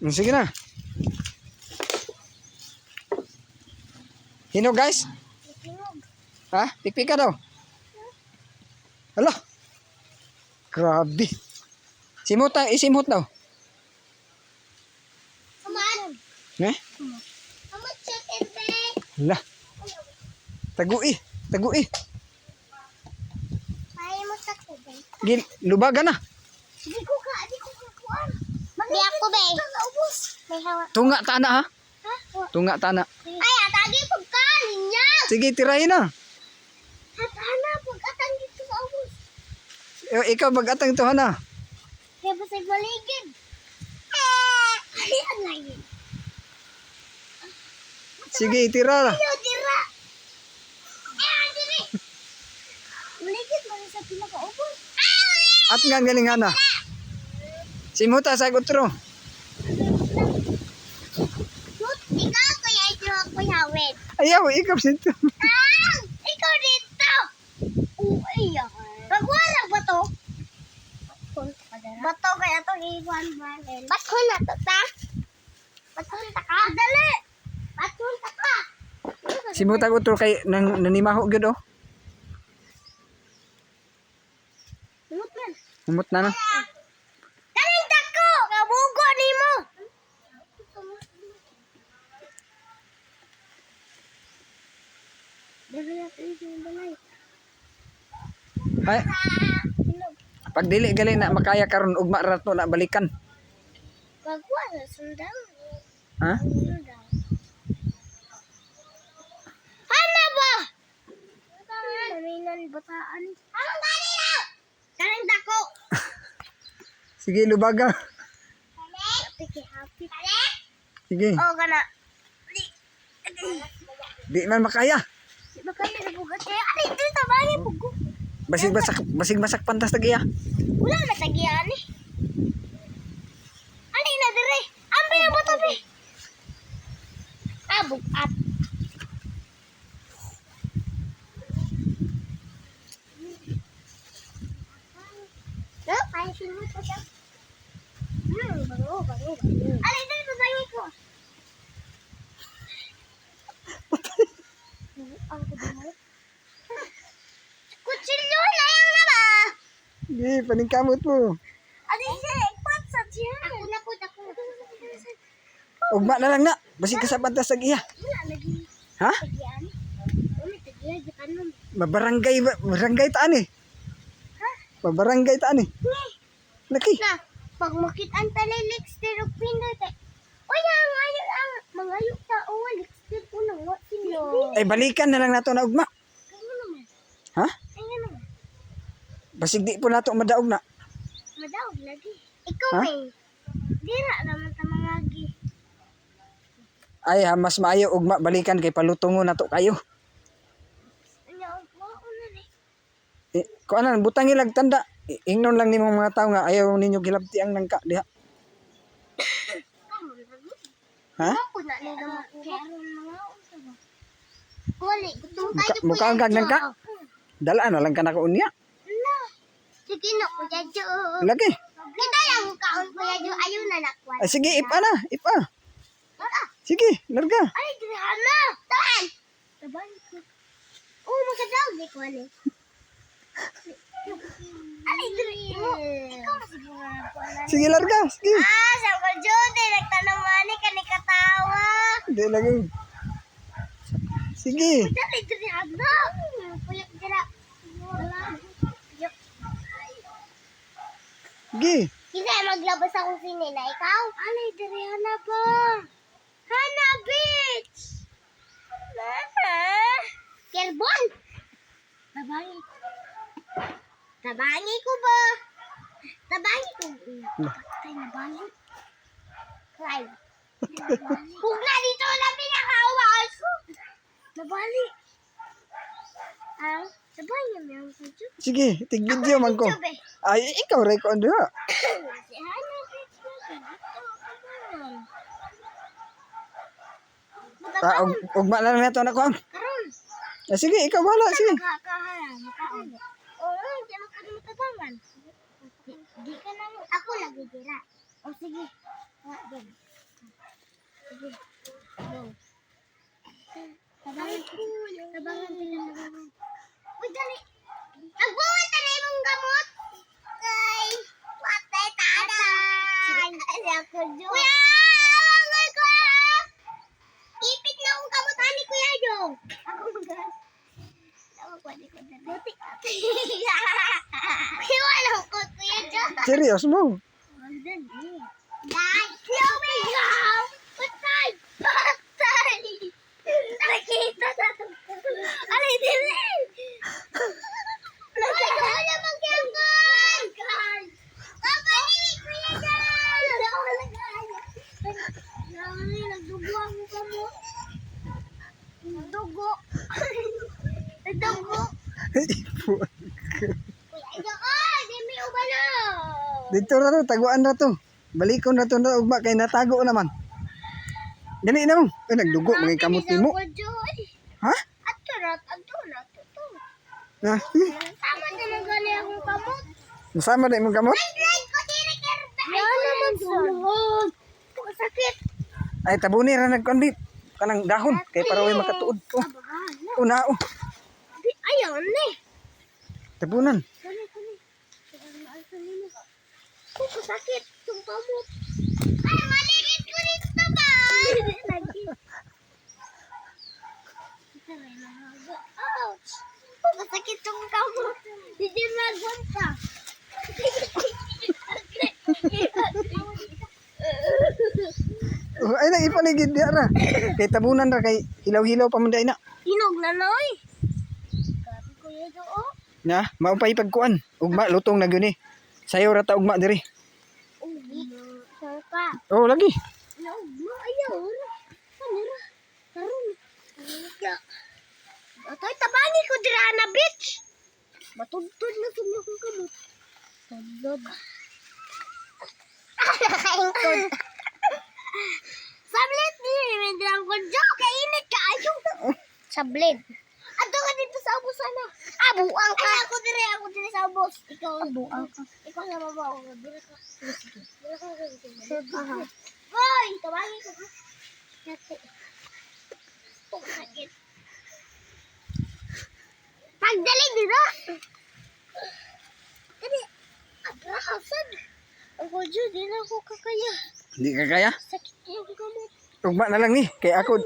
Sige na. Hinog guys? Ha? Pikpik ka daw? Hala. Grabe. Simot tayo, isimot daw. Ne? Hala. Tagui. Tagui. Lubagan na. Di ko kuan. Di ako be. May hawa. Tunga tana ha? Tunga tana. Ay, atagi pagkain niya. Sige, tirahin na. Hana pagkatang dito sa ubos. Ikaw mag-atang ito hana. Kaya basag maligid. Ay, ang lagi. Sige, tira. Ayaw, tira. Diri. Maligid man sa pinaka-ubos. At nga galing hana. Simuta sa gutro. Ikaw kaya ito ako yawin. Ayaw, ikaw dito. Ikaw dito. Uy, pagwala ba to? Bato kaya to iwan balin. Bato na to ta. Bato ta ka. Dali. Bato ta ka. Simuta gutro kay nanimaho gyud oh. Lumot man. Humot na na. Kaling tako. Kabugo nimo. Dali natin yung balay. Ay, pag dili gali na makaya karon ugma rato na balikan. Pagwa na sundang. Ha? Sundang. Hana ba? Marinan bataan. Anong gani na? Kaling tako. Sige, lubaga. Happy. Sige. Oh, kana. Di man makaya. Di ba kayo nabugat kaya? Ano ito? Tabahin po ko. Basig-basak pantas tagiya. Wala na tagiyan eh. Ano na dire? Ambi na ba tabi? Bugat. Kaya sino po siya? Bago. Ano ito? Tabahin ko. Ang kudumay. Kutsilyo na yung nama. Sige, paningkamot mo. Ano siya? Ikpat sa siya. Ako. Ugma na lang na. Basig ka sa pantas tagiya. Wala lagi. Ha? Tagiyan. Wala tagiyan. Di kanon. Barangay taan eh. Ha? Barangay taan eh. Laki. Na, pag makitaan talilik, stirop pindote. O yan, ang mangayo ta. O, likstir unang what sino. Ay balikan na lang nato na ugma. Kaya naman. Ha? Kaya naman. Basig di po nato madaog na. Madawag lagi. Ikaw Ha? eh. Dira naman ta mangagi. Ay ha, mas maayo ugma balikan kay palutungo nato kayo. Ano ang na ni? Kung ano, butang ilag tanda. Ingnon lang ni mga tao nga ayaw ninyo gilabti ang nangka diha. Ha? Ako na nila makuha. Wali, gutom tayo. Mukha ang kag nangka? Dalaan na lang ka na ko unya. Sige na, Kuya Jo. Lagi. Kita lang kaon, Kuya Jo. Ayaw na nakwan. Ay sige, ipa na, ipa. Sige, larga. Ay, dilihan na. Tahan. Taban ko. Oh, magkadaw. Di ko ali. Ay, dilihan mo. Ikaw na siguro na po. Sige, larga. Sige. Sangkol Jo. Di nagtanamani ka ni katawa. Hindi lagi. Sige. Dali, dilihan na. Kuya, dila. Sige. Kasi maglabas ako sinila. Ikaw? Alay, dilihan na ba? Hana, bitch! Kerbon! Tabangi. Tabangi ko ba? Tabangi ko. Patay na bali. Clive. Huwag na dito na pinakawas ko. Nabali. Tabangi na meron ko dyan. Sige, tig-video man ko. YouTube eh. Ay, ikaw rin ko ano. Si Hana, bitch na siya. Ugma na lang nato na ko. Karon. Sige, ikaw wala. Sige. Kakahayan. Oo, hindi mo ka matabangan. Di ka na mo. Ako lagi dira. O sige. Ah, doon. Sige. Doon. Tabangan ko. Tabangan ko na tabangan. Uy, dali. Nagbuhay ka na imong gamot. Ay, patay tatay. Ay, ako dyan. Kuya, awangay ko. Ipit na akong gamot, ani Kuya Jong. Ako mag- Ako ko, di ko na. Buti ka. Wala ko, Kuya Jong. Serious mo? Dad, slow me down. Patay. Patay. Nakita na. Alay, dili. Wala magyanggan. Kapalik, Kuya Jong. Nagdugo ako ka mo. Nagdugo. Nagdugo. Kuya Jong, di may ubalo. Dito na to, taguan na to. Balikon na to na ugma kay natago naman. Dali na mo. Ay, nagdugo mga kamot mo. Ha? Ato na, ato na, ato. Na, Tama na lang gani akong kamot. nasama na imong kamot? Like ko, diri kerbe. Yan naman sulod. Sakit. Ay, tabuni ra nagkondit. Kanang dahon kay para way makatuod ko. Una oh. Ayaw ni. Tabunan. Kani, kani. Kung sakit, yung kamot. Ay, maligit ko dito ba? Lagi. Ouch! Masakit yung kamot. Hindi magunta. Oh, ay, ipaligid diya ra. Kay tabunan ra kay hilaw-hilaw pa man day na. Hinog na noy. Grabe ko yun oh. Na, maupay pagkuan. Ugma lutong na gyud ni. Sayo ra ta ugma diri. Uwi. Saan ka? Oh, lagi. Ugma, ayaw. Kanira. Karoon. Atoy, tabani ko dira na bitch. Matugtod na sa mga kong kamot. Tadlog. Nakaingkod. Sablit din. Mendrang ko. Joke, kainit ka. Ayaw. Sablit. Ato ka dito sa ubos ano? Buang ka. Ay, ako dire sa ubos. Ikaw. Buang ka. Ikaw na mabaw. Dire ka. Sige. Dire ka. Hoy! Tawagin ko. Yate. Sakit. Pagdalig dito. Kani. Abrahasan. Ako dyan. Di na ako kakaya. Hindi ka kaya? Sakit yung kamot. Ugma na lang ni kay ako